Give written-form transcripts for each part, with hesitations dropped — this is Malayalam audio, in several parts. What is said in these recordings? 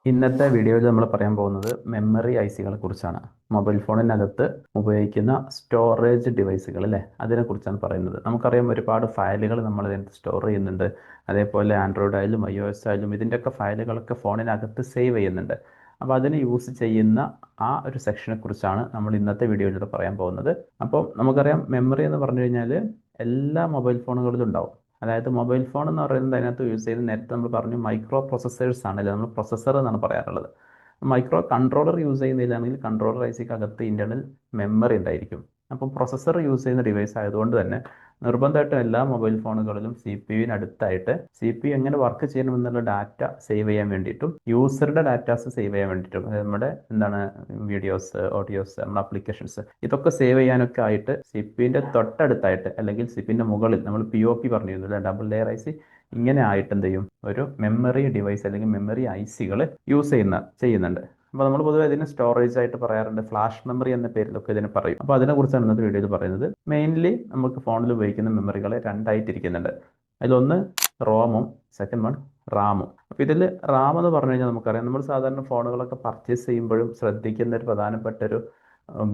ഇന്നത്തെ വീഡിയോയിൽ നമ്മൾ പറയാൻ പോകുന്നത് മെമ്മറി ഐസികളെ കുറിച്ചാണ്. മൊബൈൽ ഫോണിനകത്ത് ഉപയോഗിക്കുന്ന സ്റ്റോറേജ് ഡിവൈസുകൾ അല്ലേ, അതിനെക്കുറിച്ചാണ് പറയുന്നത്. നമുക്കറിയാം ഒരുപാട് ഫയലുകൾ നമ്മൾ ഇതിനകത്ത് സ്റ്റോർ ചെയ്യുന്നുണ്ട്. അതേപോലെ ആൻഡ്രോയിഡ് ആയാലും iOS ആയാലും ഇതിൻ്റെയൊക്കെ ഫയലുകളൊക്കെ ഫോണിനകത്ത് സേവ് ചെയ്യുന്നുണ്ട്. അപ്പോൾ അതിന് യൂസ് ചെയ്യുന്ന ആ ഒരു സെക്ഷനെ കുറിച്ചാണ് നമ്മൾ ഇന്നത്തെ വീഡിയോയിലൂടെ പറയാൻ പോകുന്നത്. അപ്പോൾ നമുക്കറിയാം മെമ്മറി എന്ന് പറഞ്ഞു കഴിഞ്ഞാൽ എല്ലാ മൊബൈൽ ഫോണുകളിലും ഉണ്ടാവും. അതായത് മൊബൈൽ ഫോൺ എന്ന് പറയുന്നത് അതിനകത്ത് യൂസ് ചെയ്യുന്നത് നേരത്തെ നമ്മൾ പറഞ്ഞു മൈക്രോ പ്രൊസസ്സേഴ്സ് ആണല്ലോ, നമ്മൾ പ്രൊസസ്സർ എന്നാണ് പറയാറുള്ളത്. മൈക്രോ കൺട്രോളർ യൂസ് ചെയ്യുന്നതിലാണെങ്കിൽ കൺട്രോളർ ഐസിക്ക് അകത്ത് ഇന്റേണൽ മെമ്മറി ഉണ്ടായിരിക്കും. അപ്പം പ്രൊസസ്സർ യൂസ് ചെയ്യുന്ന ഡിവൈസ് ആയതുകൊണ്ട് തന്നെ നിർബന്ധമായിട്ടും എല്ലാ മൊബൈൽ ഫോണുകളിലും CPU അടുത്തായിട്ട് CPU എങ്ങനെ വർക്ക് ചെയ്യണമെന്നുള്ള ഡാറ്റ സേവ് ചെയ്യാൻ വേണ്ടിയിട്ടും യൂസറുടെ ഡാറ്റാസ് സേവ് ചെയ്യാൻ വേണ്ടിയിട്ടും, അതായത് നമ്മുടെ വീഡിയോസ്, ഓഡിയോസ്, നമ്മുടെ ആപ്ലിക്കേഷൻസ് ഇതൊക്കെ സേവ് ചെയ്യാനൊക്കെ ആയിട്ട് CPU തൊട്ടടുത്തായിട്ട് അല്ലെങ്കിൽ CPU മുകളിൽ നമ്മൾ POP പറഞ്ഞിരുന്നു, ഡബിൾ ലെയർ ഐസി, ഇങ്ങനെ ആയിട്ട് എന്ത് ചെയ്യും, ഒരു മെമ്മറി ഡിവൈസ് അല്ലെങ്കിൽ മെമ്മറി ഐസികൾ ചെയ്യുന്നുണ്ട്. അപ്പോൾ നമ്മൾ പൊതുവെ ഇതിന് സ്റ്റോറേജ് ആയിട്ട് പറയാറുണ്ട്, ഫ്ലാഷ് മെമ്മറി എന്ന പേരിലൊക്കെ ഇതിന് പറയും. അപ്പോൾ അതിനെക്കുറിച്ചാണ് ഇന്നത്തെ വീഡിയോയിൽ പറയുന്നത്. മെയിൻലി നമുക്ക് ഫോണിൽ ഉപയോഗിക്കുന്ന മെമ്മറികളെ രണ്ടായിട്ടിരിക്കുന്നുണ്ട്. അതിലൊന്ന് റോമും, സെക്കൻഡ് വൺ റാമും. അപ്പോൾ ഇതിൽ റാം എന്ന് പറഞ്ഞു കഴിഞ്ഞാൽ നമുക്കറിയാം, നമ്മൾ സാധാരണ ഫോണുകളൊക്കെ പർച്ചേസ് ചെയ്യുമ്പോഴും ശ്രദ്ധിക്കുന്ന ഒരു പ്രധാനപ്പെട്ട ഒരു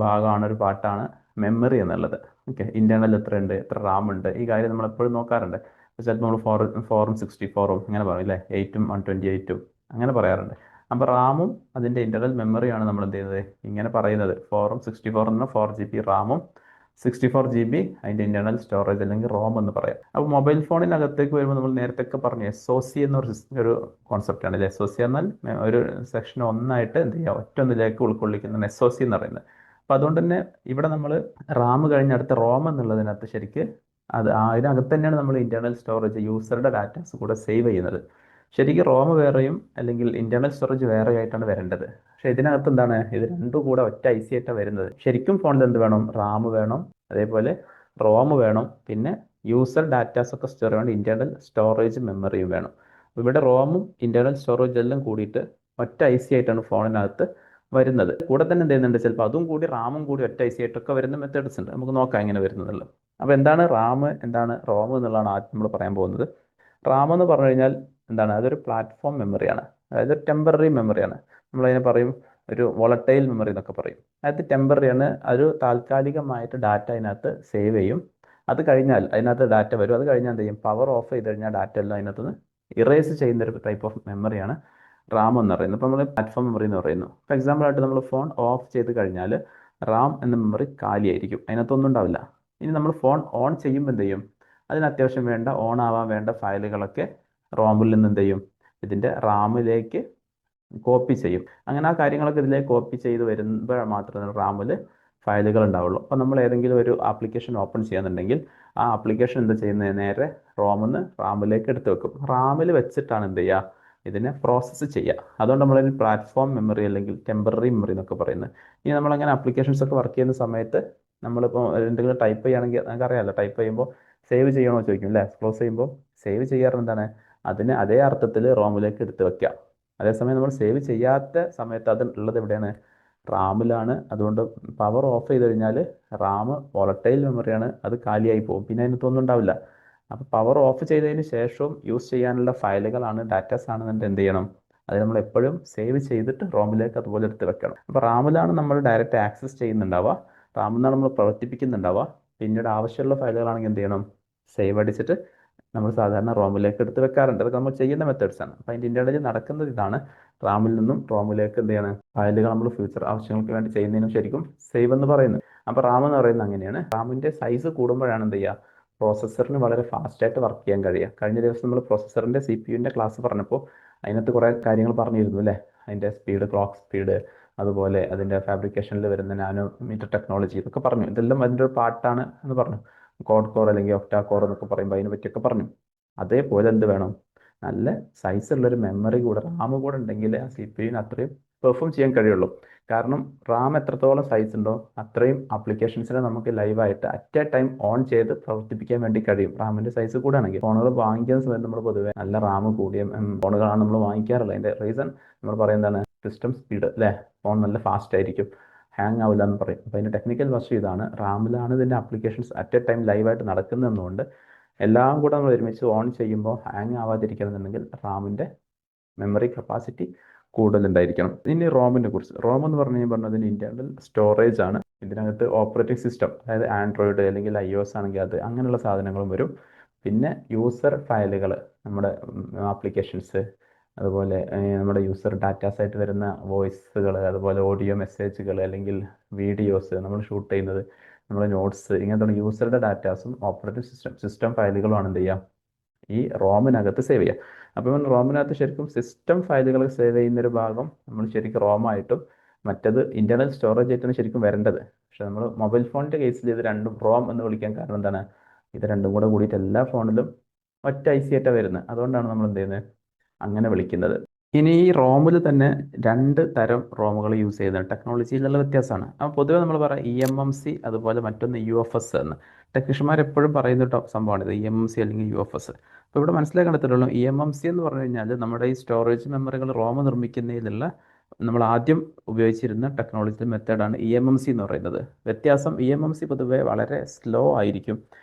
ഭാഗമാണ്, ഒരു പാട്ടാണ് മെമ്മറി എന്നുള്ളത്. ഓക്കെ, ഇന്റേണൽ എത്ര ഉണ്ട്, എത്ര റാം ഉണ്ട്, ഈ കാര്യം നമ്മൾ എപ്പോഴും നോക്കാറുണ്ട്. ചിലപ്പോൾ നമ്മൾ 464 അങ്ങനെ പറയും അല്ലേ, 8ഉം 128ഉം അങ്ങനെ പറയാറുണ്ട്. അപ്പോൾ റാമും അതിൻ്റെ ഇന്റർണൽ മെമ്മറിയാണ് നമ്മൾ എന്ത് ചെയ്യുന്നത് ഇങ്ങനെ പറയുന്നത്. 464 എന്ന് 4 GB റാമും 64 GB അതിൻ്റെ ഇന്റർണൽ സ്റ്റോറേജ് അല്ലെങ്കിൽ റോം എന്ന് പറയാം. അപ്പോൾ മൊബൈൽ ഫോണിനകത്തേക്ക് വരുമ്പോൾ നമ്മൾ നേരത്തെ പറഞ്ഞു SOC എന്നൊരു കോൺസെപ്റ്റ് ആണ്. SOC എന്നാൽ ഒരു സെക്ഷൻ ഒന്നായിട്ട് എന്ത് ചെയ്യുക, ഒറ്റൊന്നിലേക്ക് ഉൾക്കൊള്ളിക്കുന്ന SOC എന്ന് പറയുന്നത്. അപ്പോൾ അതുകൊണ്ട് തന്നെ ഇവിടെ നമ്മൾ റാം കഴിഞ്ഞ അടുത്ത റോം എന്നുള്ളതിനകത്ത് ശരിക്ക് അതിനകത്ത് തന്നെയാണ് നമ്മൾ ഇന്റേണൽ സ്റ്റോറേജ്, യൂസറുടെ ഡാറ്റാസ് കൂടെ സേവ് ചെയ്യുന്നത്. ശരിക്കും റോം വേറെയും അല്ലെങ്കിൽ ഇന്റേണൽ സ്റ്റോറേജ് വേറെ ആയിട്ടാണ് വരേണ്ടത്. പക്ഷെ ഇതിനകത്ത് എന്താണ്, ഇത് രണ്ടും കൂടെ ഒറ്റ IC ആയിട്ടാണ് വരുന്നത്. ശരിക്കും ഫോണിൽ എന്ത് വേണം, റാം വേണം, അതേപോലെ റോം വേണം, പിന്നെ യൂസർ ഡാറ്റാസ് ഒക്കെ സ്റ്റോർ ചെയ്യാൻ ഇന്റേണൽ സ്റ്റോറേജ് മെമ്മറിയും വേണം. ഇവിടെ റോമും ഇന്റേണൽ സ്റ്റോറേജ് എല്ലാം കൂടിയിട്ട് ഒറ്റ IC ആയിട്ടാണ് ഫോണിനകത്ത് വരുന്നത്. കൂടെ തന്നെ എന്ത് ചെയ്യുന്നുണ്ട്, ചിലപ്പോൾ അതും കൂടി റാമും കൂടി ഒറ്റ IC ആയിട്ടൊക്കെ വരുന്ന മെത്തേഡ്സ് ഉണ്ട്. നമുക്ക് നോക്കാം എങ്ങനെ വരുന്നതല്ലോ. അപ്പോൾ എന്താണ് റാം, എന്താണ് റോം എന്നുള്ളതാണ് ആദ്യം നമ്മൾ പറയാൻ പോകുന്നത്. റാം എന്ന് പറഞ്ഞു കഴിഞ്ഞാൽ എന്താണ്, അതൊരു പ്ലാറ്റ്ഫോം മെമ്മറിയാണ്. അതായത് ഒരു ടെമ്പററി മെമ്മറിയാണ്. നമ്മളതിനെ പറയും ഒരു വോളട്ടൈൽ മെമ്മറി എന്നൊക്കെ പറയും. അതായത് ടെമ്പററിയാണ്, ഒരു താൽക്കാലികമായിട്ട് ഡാറ്റ അതിനകത്ത് സേവ് ചെയ്യും. അത് കഴിഞ്ഞാൽ അതിനകത്ത് ഡാറ്റ വരും. അത് കഴിഞ്ഞാൽ എന്ത് ചെയ്യും, പവർ ഓഫ് ചെയ്ത് കഴിഞ്ഞാൽ ഡാറ്റ എല്ലാം അതിനകത്ത് നിന്ന് ഇറേസ് ചെയ്യുന്ന ഒരു ടൈപ്പ് ഓഫ് മെമ്മറിയാണ് റാം എന്ന് പറയുന്നത്. ഇപ്പോൾ നമ്മൾ പ്ലാറ്റ്ഫോം മെമ്മറി എന്ന് പറയുന്നു. ഫോർ എക്സാമ്പിൾ ആയിട്ട് നമ്മൾ ഫോൺ ഓഫ് ചെയ്ത് കഴിഞ്ഞാൽ റാം എന്ന മെമ്മറി കാലിയായിരിക്കും, അതിനകത്തൊന്നും ഉണ്ടാവില്ല. ഇനി നമ്മൾ ഫോൺ ഓൺ ചെയ്യുമ്പോൾ എന്ത് ചെയ്യും, അതിന് അത്യാവശ്യം വേണ്ട, ഓൺ ആവാൻ വേണ്ട ഫയലുകളൊക്കെ റോമിൽ നിന്ന് എന്ത് ചെയ്യും, ഇതിൻ്റെ റാമിലേക്ക് കോപ്പി ചെയ്യും. അങ്ങനെ ആ കാര്യങ്ങളൊക്കെ ഇതിലേക്ക് കോപ്പി ചെയ്ത് വരുമ്പോൾ മാത്രമേ റാമിൽ ഫയലുകൾ ഉണ്ടാവുള്ളൂ. അപ്പോൾ നമ്മൾ ഏതെങ്കിലും ഒരു ആപ്ലിക്കേഷൻ ഓപ്പൺ ചെയ്യുന്നുണ്ടെങ്കിൽ ആ ആപ്ലിക്കേഷൻ എന്താ ചെയ്യുന്നത്, നേരെ റോമിൽ റാമിലേക്ക് എടുത്ത് വെക്കും. റാമിൽ വെച്ചിട്ടാണ് എന്ത് ചെയ്യുക, ഇതിനെ പ്രോസസ്സ് ചെയ്യുക. അതുകൊണ്ട് നമ്മളൊരു പ്ലാറ്റ്ഫോം മെമ്മറി അല്ലെങ്കിൽ ടെമ്പററി മെമ്മറി എന്നൊക്കെ പറയുന്നത്. ഇനി നമ്മളങ്ങനെ ആപ്ലിക്കേഷൻസ് ഒക്കെ വർക്ക് ചെയ്യുന്ന സമയത്ത് നമ്മളിപ്പോൾ എന്തെങ്കിലും ടൈപ്പ് ചെയ്യുകയാണെങ്കിൽ നമുക്കറിയാമല്ലോ, ടൈപ്പ് ചെയ്യുമ്പോൾ സേവ് ചെയ്യണോ ചോദിക്കും അല്ലേ. ക്ലോസ് ചെയ്യുമ്പോൾ സേവ് ചെയ്യാറ് എന്താണ്, അതിന് അതേ അർത്ഥത്തിൽ റോമിലേക്ക് എടുത്ത് വെക്കുക. അതേസമയം നമ്മൾ സേവ് ചെയ്യാത്ത സമയത്ത് അത് ഉള്ളത് എവിടെയാണ്, റാമിലാണ്. അതുകൊണ്ട് പവർ ഓഫ് ചെയ്ത് കഴിഞ്ഞാൽ റാം വോളട്ടൈൽ മെമ്മറിയാണ്, അത് കാലിയായി പോകും, പിന്നെ അതിനകത്തൊന്നും ഉണ്ടാവില്ല. അപ്പോൾ പവർ ഓഫ് ചെയ്തതിന് ശേഷവും യൂസ് ചെയ്യാനുള്ള ഫയലുകളാണ്, ഡാറ്റാസ് ആണെന്നുണ്ടെങ്കിൽ എന്ത് ചെയ്യണം, അത് നമ്മൾ എപ്പോഴും സേവ് ചെയ്തിട്ട് റോമിലേക്ക് അതുപോലെ എടുത്ത് വെക്കണം. അപ്പോൾ റാമിലാണ് നമ്മൾ ഡയറക്റ്റ് ആക്സസ് ചെയ്യുന്നുണ്ടാവുക, റാമിൽ നിന്നാണ് നമ്മൾ പ്രവർത്തിപ്പിക്കുന്നുണ്ടാവുക. പിന്നീട് ആവശ്യമുള്ള ഫയലുകളാണെങ്കിൽ എന്ത് ചെയ്യണം, സേവ് അടിച്ചിട്ട് നമ്മൾ സാധാരണ റോമിലേക്ക് എടുത്ത് വെക്കാറുണ്ട്. അതൊക്കെ നമ്മൾ ചെയ്യുന്ന മെത്തേഡ്സ് ആണ്. അപ്പോൾ അതിൻ്റെ ഇൻ്റർണലിൽ നടക്കുന്നത് ഇതാണ്. റാമിൽ നിന്നും റോമിലേക്ക് എന്ത് ചെയ്യണം, ഫയലുകൾ നമ്മൾ ഫ്യൂച്ചർ ആവശ്യങ്ങൾക്ക് വേണ്ടി ചെയ്യുന്നതിനും ശരിക്കും സേവ് എന്ന് പറയുന്നത്. അപ്പോൾ റാം എന്ന് പറയുന്നത് അങ്ങനെയാണ്. റാമിൻ്റെ സൈസ് കൂടുമ്പോഴാണ് എന്ത് ചെയ്യുക, പ്രോസസ്സറിന് വളരെ ഫാസ്റ്റായിട്ട് വർക്ക് ചെയ്യാൻ കഴിയുക. കഴിഞ്ഞ ദിവസം നമ്മൾ പ്രോസസ്സറിൻ്റെ CPU ക്ലാസ് പറഞ്ഞപ്പോൾ അതിനകത്ത് കുറേ കാര്യങ്ങൾ പറഞ്ഞിരുന്നു അല്ലേ. അതിൻ്റെ സ്പീഡ്, ക്ലോക്ക് സ്പീഡ്, അതുപോലെ അതിൻ്റെ ഫാബ്രിക്കേഷനിൽ വരുന്ന നാനോമീറ്റർ ടെക്നോളജി, ഇതൊക്കെ പറഞ്ഞു. ഇതെല്ലാം അതിൻ്റെ ഒരു പാർട്ടാണ് എന്ന് പറഞ്ഞു. കോഡ് കോർ അല്ലെങ്കിൽ ഒക്ടാ കോർ എന്നൊക്കെ പറയുമ്പോൾ അതിനെ പറ്റിയൊക്കെ പറഞ്ഞു. അതേപോലെ എന്ത് വേണം, നല്ല സൈസുള്ളൊരു മെമ്മറി കൂടെ, റാം കൂടെ ഉണ്ടെങ്കിൽ ആ CPU അത്രയും പെർഫോം ചെയ്യാൻ കഴിയുള്ളൂ. കാരണം റാം എത്രത്തോളം സൈസ് ഉണ്ടോ അത്രയും ആപ്ലിക്കേഷൻസിനെ നമുക്ക് ലൈവായിട്ട് അറ്റ് എ ടൈം ഓൺ ചെയ്ത് പ്രവർത്തിപ്പിക്കാൻ വേണ്ടി കഴിയും. റാമിൻ്റെ സൈസ് കൂടാണെങ്കിൽ ഫോണുകൾ വാങ്ങിക്കുന്ന സമയത്ത് നമ്മൾ പൊതുവെ നല്ല റാം കൂടിയ ഫോണുകളാണ് നമ്മൾ വാങ്ങിക്കാറുള്ളത്. അതിൻ്റെ റീസൺ നമ്മൾ പറയുന്നതാണ് സിസ്റ്റം സ്പീഡ് അല്ലേ. ഫോൺ നല്ല ഫാസ്റ്റ് ആയിരിക്കും, ഹാങ് ആവില്ല എന്ന് പറയും. അപ്പോൾ അതിൻ്റെ ടെക്നിക്കൽ വശം ഇതാണ്. റാമിലാണ് ഇതിൻ്റെ ആപ്ലിക്കേഷൻസ് അറ്റ് എ ടൈം ലൈവായിട്ട് നടക്കുന്നതെന്നുകൊണ്ട് എല്ലാം കൂടെ നമ്മൾ ഒരുമിച്ച് ഓൺ ചെയ്യുമ്പോൾ ഹാങ് ആവാതിരിക്കണമെന്നുണ്ടെങ്കിൽ റാമിൻ്റെ മെമ്മറി കപ്പാസിറ്റി കൂടുതലുണ്ടായിരിക്കണം. ഇനി റോമിനെ കുറിച്ച്, റോം എന്ന് പറഞ്ഞതിന് ഇന്റേണൽ സ്റ്റോറേജ് ആണ്. ഇതിനകത്ത് ഓപ്പറേറ്റിംഗ് സിസ്റ്റം, അതായത് ആൻഡ്രോയിഡ് അല്ലെങ്കിൽ iOS ആണെങ്കിൽ അത്, അങ്ങനെയുള്ള സാധനങ്ങളും വരും. പിന്നെ യൂസർ ഫയലുകൾ, നമ്മുടെ ആപ്ലിക്കേഷൻസ്, അതുപോലെ നമ്മുടെ യൂസർ ഡാറ്റാസ് ആയിട്ട് വരുന്ന വോയിസുകൾ, അതുപോലെ ഓഡിയോ മെസ്സേജുകൾ അല്ലെങ്കിൽ വീഡിയോസ് നമ്മൾ ഷൂട്ട് ചെയ്യുന്നത്, നമ്മുടെ നോട്ട്സ്, ഇങ്ങനത്തെ യൂസറുടെ ഡാറ്റാസും ഓപ്പറേറ്റിംഗ് സിസ്റ്റം ഫയലുകളുമാണ് എന്ത് ചെയ്യുക, ഈ റോമിനകത്ത് സേവ് ചെയ്യുക. അപ്പം റോമിനകത്ത് ശരിക്കും സിസ്റ്റം ഫയലുകൾ സേവ് ചെയ്യുന്നൊരു ഭാഗം നമ്മൾ ശരിക്കും റോമായിട്ടും മറ്റത് ഇന്റർണൽ സ്റ്റോറേജ് ആയിട്ടാണ് ശരിക്കും വരേണ്ടത്. പക്ഷെ നമ്മൾ മൊബൈൽ ഫോണിൻ്റെ കേസിൽ ഇത് രണ്ടും റോം എന്ന് വിളിക്കാൻ കാരണം എന്താണ്, ഇത് രണ്ടും കൂടെ കൂടിയിട്ട് എല്ലാ ഫോണിലും ഒറ്റ IC ആയിട്ടാണ് വരുന്നത്. അതുകൊണ്ടാണ് നമ്മൾ എന്ത് ചെയ്യുന്നത്, അങ്ങനെ വിളിക്കുന്നത്. ഇനി ഈ റോമിൽ തന്നെ 2 തരം റോമുകൾ യൂസ് ചെയ്യുന്നത് ടെക്നോളജിയിലുള്ള വ്യത്യാസമാണ്. അപ്പോൾ പൊതുവെ നമ്മൾ പറയാം eMMC, അതുപോലെ മറ്റൊന്ന് UFS എന്ന്. ടെക്നീഷ്യന്മാർ എപ്പോഴും പറയുന്ന സംഭവമാണ് ഇത് eMMC അല്ലെങ്കിൽ UFS. അപ്പോൾ ഇവിടെ മനസ്സിലാക്കേണ്ടതുള്ളൂ, eMMC എന്ന് പറഞ്ഞു കഴിഞ്ഞാൽ നമ്മുടെ ഈ സ്റ്റോറേജ് മെമ്മറികൾ റോം നിർമ്മിക്കുന്നതിലുള്ള നമ്മൾ ആദ്യം ഉപയോഗിച്ചിരുന്ന ടെക്നോളജി മെത്തേഡാണ് eMMC എന്ന് പറയുന്നത്. വ്യത്യാസം, eMMC പൊതുവെ വളരെ സ്ലോ ആയിരിക്കും.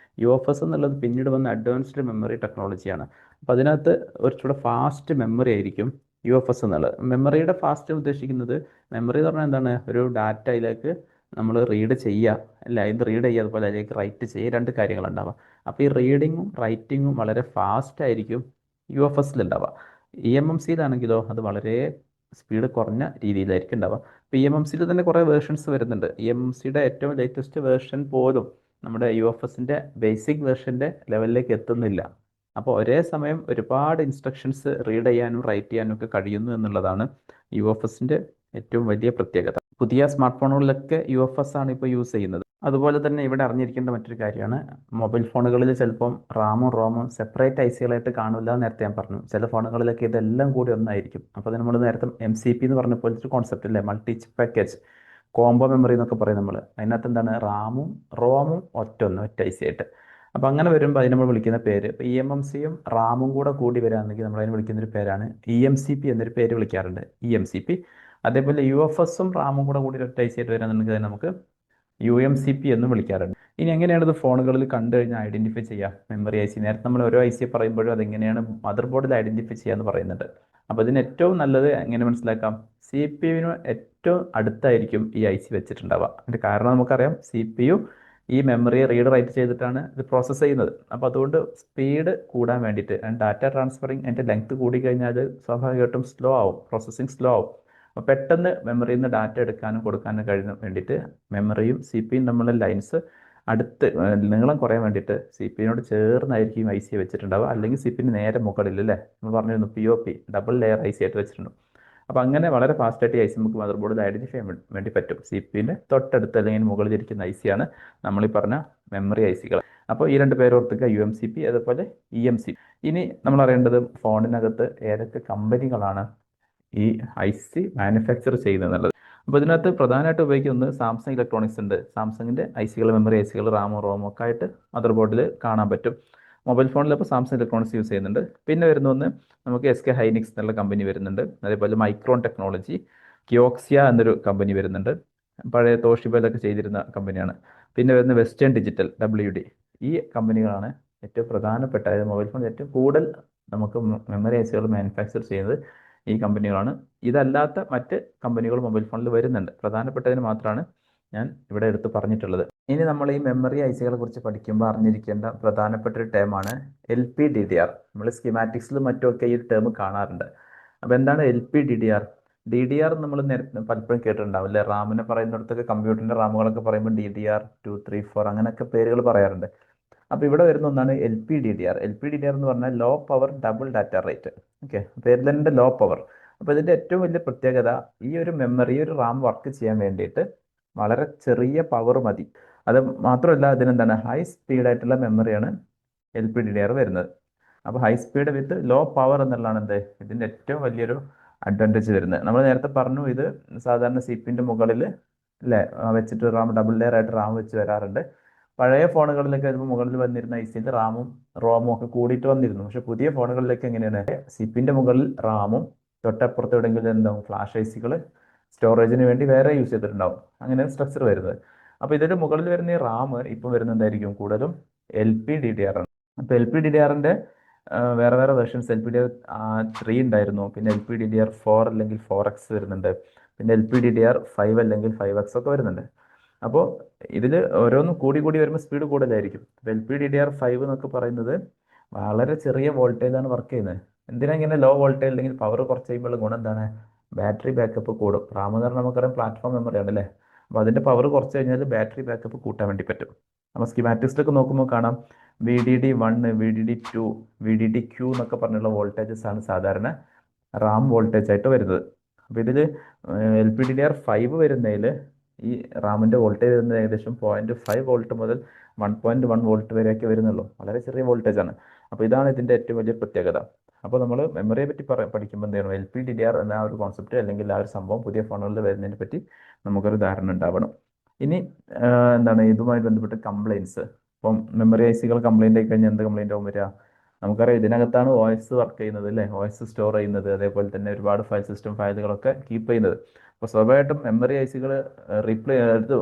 UFS എന്നുള്ളത് പിന്നീട് വന്ന അഡ്വാൻസ്ഡ് മെമ്മറി ടെക്നോളജിയാണ്. അപ്പോൾ അതിനകത്ത് കുറച്ചുകൂടെ ഫാസ്റ്റ് മെമ്മറി ആയിരിക്കും UFS എന്നുള്ളത്. മെമ്മറിയുടെ ഫാസ്റ്റ് ഉദ്ദേശിക്കുന്നത്, മെമ്മറി എന്ന് പറഞ്ഞാൽ എന്താണ്, ഒരു ഡാറ്റ അതിലേക്ക് നമ്മൾ റീഡ് ചെയ്യുക, അല്ല ഇത് റീഡ് ചെയ്യുക, അതുപോലെ അതിലേക്ക് റൈറ്റ് ചെയ്യുക, 2 കാര്യങ്ങളുണ്ടാവുക. അപ്പോൾ ഈ റീഡിങ്ങും റൈറ്റിങ്ങും വളരെ ഫാസ്റ്റ് ആയിരിക്കും UFSലുണ്ടാവുക. eMMCയിലാണെങ്കിലോ അത് വളരെ സ്പീഡ് കുറഞ്ഞ രീതിയിലായിരിക്കും ഉണ്ടാവുക. ഇപ്പോൾ eMMCയിൽ തന്നെ കുറേ വേർഷൻസ് വരുന്നുണ്ട്. eMMCയുടെ ഏറ്റവും ലേറ്റസ്റ്റ് വേർഷൻ പോലും നമ്മുടെ UFSൻ്റെ ബേസിക് വേർഷൻ്റെ ലെവലിലേക്ക് എത്തുന്നില്ല. അപ്പോൾ ഒരേ സമയം ഒരുപാട് ഇൻസ്ട്രക്ഷൻസ് റീഡ് ചെയ്യാനും റൈറ്റ് ചെയ്യാനും ഒക്കെ കഴിയുന്നു എന്നുള്ളതാണ് UFSൻ്റെ ഏറ്റവും വലിയ പ്രത്യേകത. പുതിയ സ്മാർട്ട് ഫോണുകളിലൊക്കെ UFS ആണ് ഇപ്പോൾ യൂസ് ചെയ്യുന്നത്. അതുപോലെ തന്നെ ഇവിടെ അറിഞ്ഞിരിക്കേണ്ട മറ്റൊരു കാര്യമാണ്, മൊബൈൽ ഫോണുകളിൽ ചിലപ്പം റാമും റോമും സെപ്പറേറ്റ് ICകളായിട്ട് കാണില്ല എന്ന് നേരത്തെ ഞാൻ പറഞ്ഞു. ചില ഫോണുകളിലൊക്കെ ഇതെല്ലാം കൂടി ഒന്നായിരിക്കും. അപ്പോൾ നമ്മൾ നേരത്തെ MCP എന്ന് പറഞ്ഞപ്പോൾ ഒരു കോൺസെപ്റ്റ് അല്ലേ, multi chip package, combo memory എന്നൊക്കെ പറയും നമ്മൾ. അതിനകത്ത് എന്താണ്, റാമും റോമും ഒറ്റ IC ആയിട്ട്. അപ്പോൾ അങ്ങനെ വരുമ്പോൾ അതിന് നമ്മൾ വിളിക്കുന്ന പേര്, ഇപ്പോൾ eMMCയും റാമും കൂടി വരികയാണെങ്കിൽ നമ്മൾ അതിന് വിളിക്കുന്നൊരു പേരാണ് EMCP എന്നൊരു പേര് വിളിക്കാറുണ്ട്, EMCP. അതേപോലെ UFSും റാമും കൂടി ഒറ്റ IC ആയിട്ട് വരികയാണെന്നുണ്ടെങ്കിൽ അത് നമുക്ക് UMCP എന്നും വിളിക്കാറുണ്ട്. ഇനി എങ്ങനെയാണ് ഇത് ഫോണുകളിൽ കണ്ടു കഴിഞ്ഞാൽ ഐഡൻറ്റിഫൈ ചെയ്യുക മെമ്മറി IC? നേരത്തെ നമ്മൾ ഓരോ IC പറയുമ്പോഴും അതെങ്ങനെയാണ് മദർ ബോർഡിൽ ഐഡൻറ്റിഫൈ ചെയ്യുക എന്ന് പറയുന്നുണ്ട്. അപ്പോൾ ഇതിന് ഏറ്റവും നല്ലത് എങ്ങനെ മനസ്സിലാക്കാം, CPU ഏറ്റവും അടുത്തായിരിക്കും ഈ IC വെച്ചിട്ടുണ്ടാവുക. അതിൻ്റെ കാരണം നമുക്കറിയാം, CPU ഈ മെമ്മറിയെ റീഡ് റൈറ്റ് ചെയ്തിട്ടാണ് ഇത് പ്രോസസ്സ് ചെയ്യുന്നത്. അപ്പോൾ അതുകൊണ്ട് സ്പീഡ് കൂടാൻ വേണ്ടിയിട്ട്, ഡാറ്റ ട്രാൻസ്ഫറിങ് അതിൻ്റെ ലെങ്ത് കൂടി കഴിഞ്ഞാൽ സ്വാഭാവികമായിട്ടും സ്ലോ ആവും, പ്രോസസ്സിങ് സ്ലോ ആവും. അപ്പോൾ പെട്ടെന്ന് മെമ്മറിയിൽ നിന്ന് ഡാറ്റ എടുക്കാനും കൊടുക്കാനും കഴിയാൻ വേണ്ടിയിട്ട് മെമ്മറിയും CPU തമ്മിലുള്ള ലൈൻസ് അടുത്ത് നീളം കുറയാൻ വേണ്ടിയിട്ട് CPU ചേർന്നായിരിക്കും IC വെച്ചിട്ടുണ്ടാവുക. അല്ലെങ്കിൽ CPU നേരെ മുകളിൽ, അല്ലേ, നമ്മൾ പറഞ്ഞിരുന്നു POP, ഡബിൾ ലെയർ IC ആയിട്ട് വെച്ചിട്ടുണ്ട്. അപ്പോൾ അങ്ങനെ വളരെ ഫാസ്റ്റായിട്ട് IC നമുക്ക് മദർ ബോർഡിൽ ഐഡൻറ്റിഫൈ ചെയ്യാൻ വേണ്ടി പറ്റും. CPU തൊട്ടടുത്ത് അല്ലെങ്കിൽ മുകളിലിരിക്കുന്ന IC ആണ് നമ്മളീ പറഞ്ഞ മെമ്മറി ICകൾ. അപ്പോൾ ഈ 2 പേര് ഓർത്തുക, UMCP അതുപോലെ EMCP. ഇനി നമ്മൾ അറിയേണ്ടത് ഫോണിനകത്ത് ഏതൊക്കെ കമ്പനികളാണ് ഈ IC മാനുഫാക്ചർ ചെയ്യുന്നത് എന്നുള്ളത്. അപ്പോൾ ഇതിനകത്ത് പ്രധാനമായിട്ട് ഉപയോഗിക്കുന്നത് സാംസങ് ഇലക്ട്രോണിക്സ് ഉണ്ട്. സാംസങ്ങിൻ്റെ ICകൾ, മെമ്മറി ICകൾ, റാമും റോമും ഒക്കെ ആയിട്ട് മദർ ബോർഡിൽ കാണാൻ പറ്റും. മൊബൈൽ ഫോണിൽ ഇപ്പോൾ സാംസങ് ഇലക്ട്രോണിക്സ് യൂസ് ചെയ്യുന്നുണ്ട്. പിന്നെ വരുന്ന ഒന്ന് നമുക്ക് SK ഹൈനിക്സ് എന്നുള്ള കമ്പനി വരുന്നുണ്ട്. അതേപോലെ മൈക്രോൺ ടെക്നോളജി, കിയോക്സിയ എന്നൊരു കമ്പനി വരുന്നുണ്ട്. പഴയ തോഷിബയിലൊക്കെ ചെയ്തിരുന്ന കമ്പനിയാണ്. പിന്നെ വരുന്ന വെസ്റ്റേൺ ഡിജിറ്റൽ, WD. ഈ കമ്പനികളാണ് ഏറ്റവും പ്രധാനപ്പെട്ട, അതായത് മൊബൈൽ ഫോണിൽ ഏറ്റവും കൂടുതൽ നമുക്ക് മെമ്മറി ICകൾ മാനുഫാക്ചർ ചെയ്യുന്നത് ഈ കമ്പനികളാണ്. ഇതല്ലാത്ത മറ്റ് കമ്പനികൾ മൊബൈൽ ഫോണിൽ വരുന്നുണ്ട്. പ്രധാനപ്പെട്ടതിന് മാത്രമാണ് ഞാൻ ഇവിടെ എടുത്ത് പറഞ്ഞിട്ടുള്ളത്. ഇനി നമ്മൾ ഈ മെമ്മറി ICകളെ കുറിച്ച് പഠിക്കുമ്പോൾ അറിഞ്ഞിരിക്കേണ്ട പ്രധാനപ്പെട്ട ഒരു ടേമാണ് LPDDR. നമ്മൾ സ്കീമാറ്റിക്സിലും മറ്റുമൊക്കെ ഈ ടേം കാണാറുണ്ട്. അപ്പോൾ എന്താണ് LPDDR? DDR നമ്മൾ നേരത്തെ പലപ്പോഴും കേട്ടിട്ടുണ്ടാവും, അല്ലേ? റാമിനെ പറയുന്നിടത്തൊക്കെ, കമ്പ്യൂട്ടറിൻ്റെ റാമുകളൊക്കെ പറയുമ്പോൾ DDR 2, 3, 4 അങ്ങനെയൊക്കെ പേരുകൾ പറയാറുണ്ട്. അപ്പോൾ ഇവിടെ വരുന്ന ഒന്നാണ് LPDDR. LPDDR എന്ന് പറഞ്ഞാൽ low power double data rate. Okay, പേരിൽ തന്നെ ലോ പവർ. അപ്പോൾ ഇതിൻ്റെ ഏറ്റവും വലിയ പ്രത്യേകത, ഈ ഒരു മെമ്മറി, ഒരു റാം വർക്ക് ചെയ്യാൻ വേണ്ടിയിട്ട് വളരെ ചെറിയ പവർ മതി. അത് മാത്രമല്ല, ഇതിനെന്താണ്, ഹൈ സ്പീഡായിട്ടുള്ള മെമ്മറിയാണ് LPDDR വരുന്നത്. അപ്പോൾ high speed with low power എന്നുള്ളതാണ് എന്ത്, ഇതിൻ്റെ ഏറ്റവും വലിയൊരു അഡ്വാൻറ്റേജ് വരുന്നത്. നമ്മൾ നേരത്തെ പറഞ്ഞു, ഇത് സാധാരണ CPU മുകളിൽ, അല്ലേ, വെച്ചിട്ട് റാം ഡബിൾ ലെയർ ആയിട്ട് റാം വെച്ച് വരാറുണ്ട്. പഴയ ഫോണുകളിലൊക്കെ വരുമ്പോൾ മുകളിൽ വന്നിരുന്ന ICയിൽ റാമും റോമും ഒക്കെ കൂടിയിട്ട് വന്നിരുന്നു. പക്ഷെ പുതിയ ഫോണുകളിലേക്ക് എങ്ങനെയാണ്, CPU മുകളിൽ റാമും തൊട്ടപ്പുറത്ത് എവിടെയെങ്കിലും എന്താവും, ഫ്ലാഷ് ICകൾ സ്റ്റോറേജിന് വേണ്ടി വേറെ യൂസ് ചെയ്തിട്ടുണ്ടാവും. അങ്ങനെ സ്ട്രക്ചർ വരുന്നത്. അപ്പോൾ ഇതിൻ്റെ മുകളിൽ വരുന്ന ഈ റാം ഇപ്പം വരുന്നതായിരിക്കും കൂടുതലും LPDDR ആണ്. അപ്പോൾ LPDDRൻ്റെ വേറെ വേറെ വെർഷൻസ് LPDDR3 ഉണ്ടായിരുന്നു, പിന്നെ LPDDR4 അല്ലെങ്കിൽ 4X വരുന്നുണ്ട്, പിന്നെ LPDDR5 അല്ലെങ്കിൽ 5X ഒക്കെ വരുന്നുണ്ട്. അപ്പോൾ ഇതിൽ ഓരോന്നും കൂടി കൂടി വരുമ്പോൾ സ്പീഡ് കൂടുതലായിരിക്കും. LPDDR5 എന്നൊക്കെ പറയുന്നത് വളരെ ചെറിയ വോൾട്ടേജാണ് വർക്ക് ചെയ്യുന്നത്. എന്തിനാ ഇങ്ങനെ ലോ വോൾട്ടേജ് അല്ലെങ്കിൽ പവർ കുറച്ച് കഴിയുമ്പോൾ ഗുണം എന്താണ്? ബാറ്ററി ബാക്കപ്പ് കൂടും. റാം എന്ന് പറഞ്ഞാൽ നമുക്കറിയാം പ്ലാറ്റ്ഫോം മെമ്മറി ആണല്ലേ. അപ്പോൾ അതിൻ്റെ പവർ കുറച്ച് കഴിഞ്ഞാൽ ബാറ്ററി ബാക്കപ്പ് കൂട്ടാൻ വേണ്ടി പറ്റും. അപ്പോൾ സ്കിമാറ്റിക്സിലൊക്കെ നോക്കുമ്പോൾ കാണാം VDD1, VDD2, VDDQ എന്നൊക്കെ പറഞ്ഞുള്ള വോൾട്ടേജസ് ആണ് സാധാരണ റാം വോൾട്ടേജ് ആയിട്ട് വരുന്നത്. അപ്പോൾ ഇതിൽ LPDDR5 വരുന്നതിൽ ഈ റാമിൻ്റെ വോൾട്ടേജ് വരുന്നത് ഏകദേശം 0.5 വോൾട്ട് മുതൽ 1.1 വോൾട്ട് വരെയൊക്കെ വരുന്നുള്ളൂ. വളരെ ചെറിയ വോൾട്ടേജാണ്. അപ്പോൾ ഇതാണ് ഇതിൻ്റെ ഏറ്റവും വലിയ പ്രത്യേകത. അപ്പോൾ നമ്മൾ മെമ്മറിയെ പറ്റി പഠിക്കുമ്പോൾ എന്ത് ചെയ്യണം? LPDDR എന്ന ആ ഒരു കോൺസെപ്റ്റ് അല്ലെങ്കിൽ ആ ഒരു സംഭവം പുതിയ ഫോണുകളിൽ വരുന്നതിനെ പറ്റി നമുക്കൊരു ധാരണ ഉണ്ടാവണം. ഇനി എന്താണ് ഇതുമായി ബന്ധപ്പെട്ട് കംപ്ലയിൻസ്. ഇപ്പം മെമ്മറി ഐസികൾ കംപ്ലൈൻ്റ് ആയി കഴിഞ്ഞാൽ എന്ത് കംപ്ലൈൻ്റ് ആവും വരിക? നമുക്കറിയാം ഇതിനകത്താണ് OS വർക്ക് ചെയ്യുന്നത് അല്ലേ, OS സ്റ്റോർ ചെയ്യുന്നത്, അതേപോലെ തന്നെ ഒരുപാട് ഫയൽ സിസ്റ്റം ഫയലുകളൊക്കെ കീപ്പ് ചെയ്യുന്നത്. അപ്പോൾ സ്വാഭാവികമായിട്ടും മെമ്മറി ഐസികൾ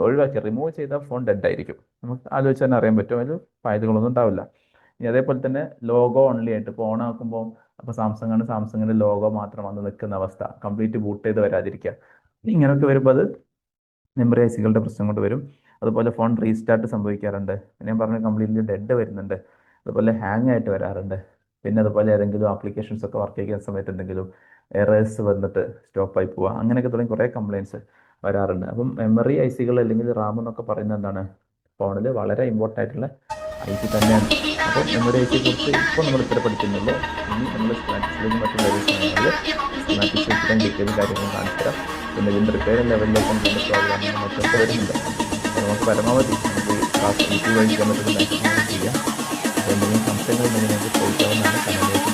ഒഴിവാക്കി റിമൂവ് ചെയ്താൽ ഫോൺ ഡെഡ് ആയിരിക്കും. നമുക്ക് ആലോചിച്ച് തന്നെ അറിയാൻ പറ്റും, അതിൽ ഫയലുകളൊന്നും ഉണ്ടാവില്ല. ഇനി അതേപോലെ തന്നെ ലോഗോ ഓൺലി ആയിട്ട് ഇപ്പോൾ ഓൺ ആക്കുമ്പോൾ അപ്പോൾ സാംസങ്ങിൻ്റെ ലോഗോ മാത്രം വന്ന് നിൽക്കുന്ന അവസ്ഥ, കംപ്ലീറ്റ് ബൂട്ട് ചെയ്ത് വരാതിരിക്കുക, ഇങ്ങനെയൊക്കെ വരുമ്പോൾ അത് മെമ്മറി ഐസികളുടെ പ്രശ്നം കൊണ്ട് വരും. അതുപോലെ ഫോൺ റീസ്റ്റാർട്ട് സംഭവിക്കാറുണ്ട്. പിന്നെ ഞാൻ പറഞ്ഞ കംപ്ലീറ്റ്ലി ഡെഡ് വരുന്നുണ്ട്. അതുപോലെ ഹാങ് ആയിട്ട് വരാറുണ്ട്. പിന്നെ അതുപോലെ ഏതെങ്കിലും ആപ്ലിക്കേഷൻസ് ഒക്കെ വർക്ക് ചെയ്യുന്ന സമയത്ത് എന്തെങ്കിലും എറേഴ്സ് വന്നിട്ട് സ്റ്റോപ്പായി പോവുക, അങ്ങനെയൊക്കെ തുടങ്ങി കുറേ കംപ്ലയിൻസ് വരാറുണ്ട്. അപ്പം മെമ്മറി ഐസികൾ അല്ലെങ്കിൽ റാം എന്നൊക്കെ പറയുന്നത് എന്താണ്? ഫോണിൽ വളരെ ഇമ്പോർട്ടൻ്റ് ആയിട്ടുള്ള IC തന്നെയാണ്. അപ്പോൾ മെമ്മറി ഐസിയെ കുറിച്ച് ഇപ്പോൾ നമ്മൾ ഇത്ര പഠിക്കുന്നുള്ളൂ. ഇനി നമ്മൾ സ്കിമാറ്റിക്സിലേക്കും മറ്റു വേറെ സമയങ്ങളിൽ സ്കിമാറ്റിക്സ് ഇത്രയും ഡീറ്റെയിൽ കാര്യങ്ങൾ കാണിച്ചു തരാം. പിന്നെ ഇതിൻ്റെ റിപ്പയർ ലെവലിലേക്ക് എന്തെങ്കിലും പ്രോഗ്രാമിനും മറ്റൊക്കെ വരുന്നുണ്ട്. അപ്പോൾ നമുക്ക് പരമാവധി നമുക്ക് ക്ലാസ് യൂട്യൂബ് വഴി ചെയ്യാൻ പറ്റുന്ന മാക്സിമം ചെയ്യാം. അപ്പോൾ എന്തെങ്കിലും സംശയങ്ങൾ ഉണ്ടെങ്കിൽ നിങ്ങൾക്ക് ചോദിക്കാവുന്നതാണ്.